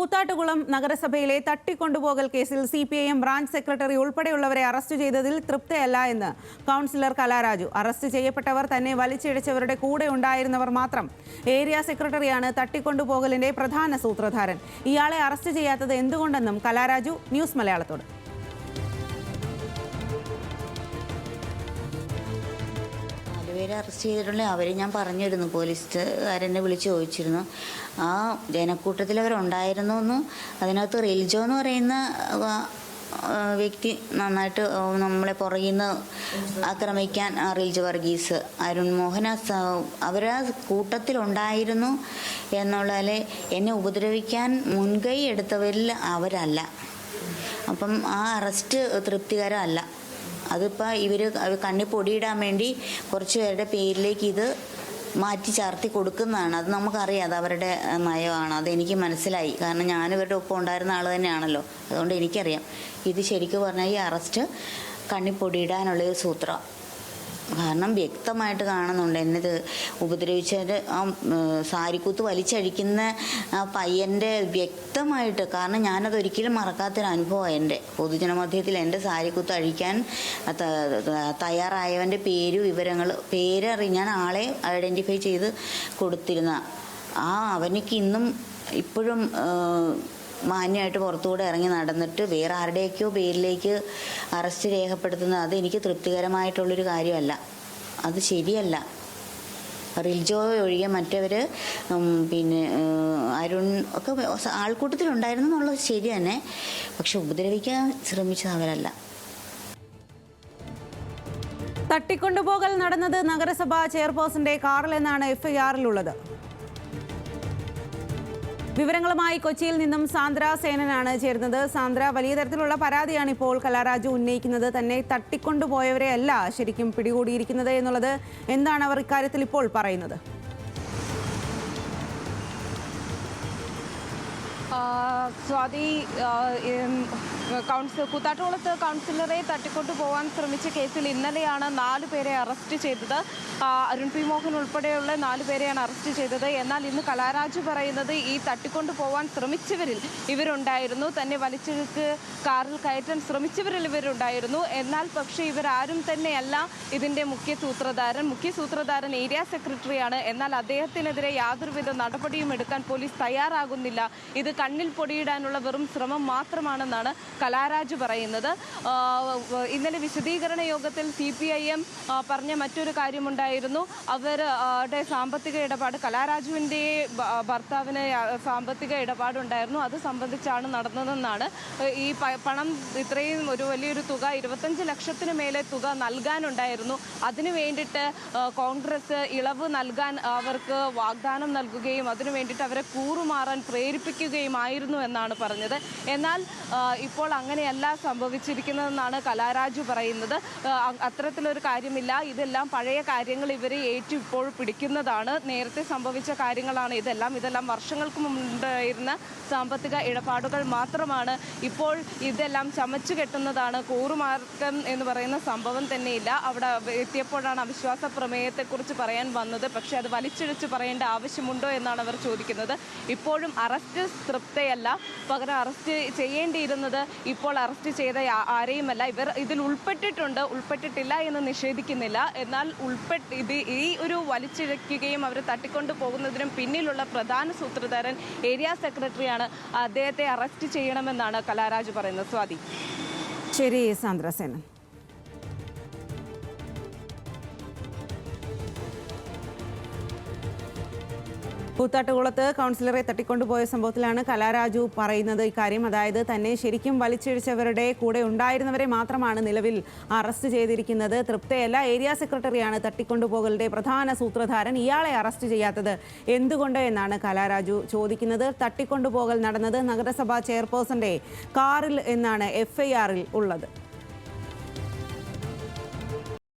കൂത്താട്ടുകുളം നഗരസഭയിലെ തട്ടിക്കൊണ്ടുപോകൽ കേസിൽ CPIM branch secretary ഉൾപ്പെടെയുള്ളവരെ arrest ചെയ്തതിൽ തൃപ്തയല്ല എന്ന് കൗൺസിലർ കലാരാജു. അറസ്റ്റ് ചെയ്യപ്പെട്ടവർ തന്നെ വലിച്ചിഴച്ചവരുടെ കൂടെ ഉണ്ടായിരുന്നവർ മാത്രം. ഏരിയ സെക്രട്ടറിയാണ് തട്ടിക്കൊണ്ടുപോകലിന്റെ പ്രധാന സൂത്രധാരൻ. ഇയാളെ അറസ്റ്റ് ചെയ്യാത്തത് എന്തുകൊണ്ടെന്നും കലാരാജു ന്യൂസ് മലയാളത്തോട്. പേരെ അറസ്റ്റ് ചെയ്തിട്ടുള്ള അവരെ ഞാൻ പറഞ്ഞിരുന്നു, പോലീസുകാരെന്നെ വിളിച്ച് ചോദിച്ചിരുന്നു. ആ ജനക്കൂട്ടത്തിൽ അവരുണ്ടായിരുന്നു എന്നും അതിനകത്ത് റിൽജോ എന്ന് പറയുന്ന വ്യക്തി നന്നായിട്ട് നമ്മളെ പുറകിൽ നിന്ന് ആക്രമിക്കാൻ, റിൽജോ വർഗീസ്, അരുൺ മോഹൻ അവരാ കൂട്ടത്തിലുണ്ടായിരുന്നു എന്നുള്ളതിൽ എന്നെ ഉപദ്രവിക്കാൻ മുൻകൈ എടുത്തവരിൽ അവരല്ല. അപ്പം ആ അറസ്റ്റ് തൃപ്തികരമല്ല. അതിപ്പോൾ ഇവർ കണ്ണി പൊടിയിടാൻ വേണ്ടി കുറച്ച് പേരുടെ പേരിലേക്ക് ഇത് മാറ്റി ചാർത്തി കൊടുക്കുന്നതാണ്. അത് നമുക്കറിയാം, അത് അവരുടെ നയമാണ്. അതെനിക്ക് മനസ്സിലായി. കാരണം ഞാനിവരുടെ ഒപ്പം ഉണ്ടായിരുന്ന ആൾ തന്നെയാണല്ലോ. അതുകൊണ്ട് എനിക്കറിയാം ഇത് ശരിക്കും പറഞ്ഞാൽ ഈ അറസ്റ്റ് കണ്ണി പൊടിയിടാനുള്ളൊരു സൂത്രം. കാരണം വ്യക്തമായിട്ട് കാണുന്നുണ്ട് എന്നത് ഉപദ്രവിച്ചത്. ആ സാരിക്കുത്ത് വലിച്ചഴിക്കുന്ന ആ പയ്യൻ്റെ വ്യക്തമായിട്ട്, കാരണം ഞാനതൊരിക്കലും മറക്കാത്തൊരു അനുഭവമാണ്. എൻ്റെ പൊതുജനമധ്യത്തിൽ എൻ്റെ സാരിക്കുത്ത് അഴിക്കാൻ തയ്യാറായവൻ്റെ പേരും വിവരങ്ങൾ ഞാൻ ആളെ ഐഡൻറ്റിഫൈ ചെയ്ത് കൊടുത്തിരുന്ന അവനിക്ക് ഇന്നും ഇപ്പോഴും മാന്യമായിട്ട് പുറത്തുകൂടെ ഇറങ്ങി നടന്നിട്ട് വേറെ ആരുടെയൊക്കെയോ പേരിലേക്ക് അറസ്റ്റ് രേഖപ്പെടുത്തുന്നത് അത് എനിക്ക് തൃപ്തികരമായിട്ടുള്ളൊരു കാര്യമല്ല. അത് ശരിയല്ല. റിൽജോ ഒഴികെ മറ്റവർ പിന്നെ അരുൺ ഒക്കെ ആൾക്കൂട്ടത്തിലുണ്ടായിരുന്നു എന്നുള്ളത് ശരി തന്നെ. പക്ഷെ ഉപദ്രവിക്കാൻ ശ്രമിച്ചത് അവരല്ല. തട്ടിക്കൊണ്ടുപോകൽ നടന്നത് നഗരസഭാ ചെയർപേഴ്സന്റെ കാറിലെന്നാണ് FIR-ലുള്ളത്. വിവരങ്ങളുമായി കൊച്ചിയിൽ നിന്നും സാന്ദ്ര സേനനാണ് ചേരുന്നത്. സാന്ദ്ര, വലിയ തരത്തിലുള്ള പരാതിയാണ് ഇപ്പോൾ കലാരാജു ഉന്നയിക്കുന്നത്. തന്നെ തട്ടിക്കൊണ്ടുപോയവരെ അല്ല ശരിക്കും പിടികൂടിയിരിക്കുന്നത് എന്നുള്ളത്. എന്താണ് അവർ ഇക്കാര്യത്തിൽ ഇപ്പോൾ പറയുന്നത്? സ്വാതി, കൂത്താട്ടുകുളത്ത് കൗൺസിലറെ തട്ടിക്കൊണ്ടു പോകാൻ ശ്രമിച്ച കേസിൽ ഇന്നലെയാണ് 4 പേരെ അറസ്റ്റ് ചെയ്തത്. അരുൺ പി മോഹൻ ഉൾപ്പെടെയുള്ള 4 പേരെയാണ് അറസ്റ്റ് ചെയ്തത്. എന്നാൽ ഇന്ന് കലാരാജു പറയുന്നത് ഈ തട്ടിക്കൊണ്ടു പോകാൻ ശ്രമിച്ചവരിൽ ഇവരുണ്ടായിരുന്നു, തന്നെ വലിച്ചിഴക്ക് കാറിൽ കയറ്റാൻ ശ്രമിച്ചവരിൽ ഇവരുണ്ടായിരുന്നു. എന്നാൽ പക്ഷേ ഇവരാരും തന്നെയല്ല ഇതിൻ്റെ മുഖ്യ സൂത്രധാരൻ ഏരിയ സെക്രട്ടറിയാണ്. എന്നാൽ അദ്ദേഹത്തിനെതിരെ യാതൊരുവിധ നടപടിയും എടുക്കാൻ പോലീസ് തയ്യാറാകുന്നില്ല. ഇത് കണ്ണിൽ പൊടിയിടാനുള്ള വെറും ശ്രമം മാത്രമാണെന്നാണ് കലാരാജു പറയുന്നത്. ഇന്നലെ വിശദീകരണ യോഗത്തിൽ CPIM പറഞ്ഞ മറ്റൊരു കാര്യമുണ്ടായിരുന്നു. അവരുടെ സാമ്പത്തിക ഇടപാട്, കലാരാജുവിൻ്റെ ഭർത്താവിന് സാമ്പത്തിക ഇടപാടുണ്ടായിരുന്നു. അത് സംബന്ധിച്ചാണ് നടന്നതെന്നാണ്. ഈ പണം ഇത്രയും ഒരു വലിയൊരു തുക, 25 ലക്ഷത്തിന് മേലെ തുക നൽകാനുണ്ടായിരുന്നു. അതിനു വേണ്ടിയിട്ട് കോൺഗ്രസ് ഇളവ് നൽകാൻ അവർക്ക് വാഗ്ദാനം നൽകുകയും അതിനു വേണ്ടിയിട്ട് അവരെ കൂറുമാറാൻ പ്രേരിപ്പിക്കുകയുമായിരുന്നു എന്നാണ് പറഞ്ഞത്. എന്നാൽ ഇപ്പോൾ അങ്ങനെയല്ല സംഭവിച്ചിരിക്കുന്നതെന്നാണ് കലാരാജു പറയുന്നത്. അത്തരത്തിലൊരു കാര്യമില്ല. ഇതെല്ലാം പഴയ കാര്യങ്ങൾ ഇവരെ ഇപ്പോൾ പിടിക്കുന്നതാണ്. നേരത്തെ സംഭവിച്ച കാര്യങ്ങളാണ് ഇതെല്ലാം വർഷങ്ങൾക്ക് മുമ്പുണ്ടായിരുന്ന സാമ്പത്തിക ഇടപാടുകൾ മാത്രമാണ്. ഇപ്പോൾ ഇതെല്ലാം ചമച്ചു കെട്ടുന്നതാണ്. കൂറുമാർക്കം എന്ന് പറയുന്ന സംഭവം തന്നെയില്ല. അവിടെ എത്തിയപ്പോഴാണ് അവിശ്വാസ പ്രമേയത്തെക്കുറിച്ച് പറയാൻ വന്നത്. പക്ഷേ അത് വലിച്ചിഴച്ച് പറയേണ്ട ആവശ്യമുണ്ടോ എന്നാണ് അവർ ചോദിക്കുന്നത്. ഇപ്പോഴും അറസ്റ്റ് തൃപ്തയല്ല, പകരം അറസ്റ്റ് ചെയ്യേണ്ടിയിരുന്നത് ഇപ്പോൾ അറസ്റ്റ് ചെയ്ത ആരെയുമല്ല. ഇവർ ഇതിൽ ഉൾപ്പെട്ടിട്ടില്ല എന്ന് നിഷേധിക്കുന്നില്ല. എന്നാൽ ഈ ഒരു വലിച്ചിഴക്കുകയും അവർ തട്ടിക്കൊണ്ടു പോകുന്നതിനും പിന്നിലുള്ള പ്രധാന സൂത്രധാരൻ ഏരിയ സെക്രട്ടറിയാണ്. അദ്ദേഹത്തെ അറസ്റ്റ് ചെയ്യണമെന്നാണ് കലാരാജു പറയുന്നത്. സ്വാതി. ശരി സാന്ദ്ര സേനൻ. കൂത്താട്ടുകുളത്ത് കൗൺസിലറെ തട്ടിക്കൊണ്ടുപോയ സംഭവത്തിലാണ് കലാരാജു പറയുന്നത് ഇക്കാര്യം. അതായത് തന്നെ ശരിക്കും വലിച്ചിഴച്ചവരുടെ കൂടെ ഉണ്ടായിരുന്നവരെ മാത്രമാണ് നിലവിൽ അറസ്റ്റ് ചെയ്തിരിക്കുന്നത്. തൃപ്തയല്ല. ഏരിയ സെക്രട്ടറിയാണ് തട്ടിക്കൊണ്ടുപോകലിന്റെ പ്രധാന സൂത്രധാരൻ. ഇയാളെ അറസ്റ്റ് ചെയ്യാത്തത് എന്തുകൊണ്ട് എന്നാണ് കലാരാജു ചോദിക്കുന്നത്. തട്ടിക്കൊണ്ടുപോകൽ നടന്നത് നഗരസഭാ ചെയർപേഴ്സന്റെ കാറിൽ എന്നാണ് FIR-ൽ ഉള്ളത്.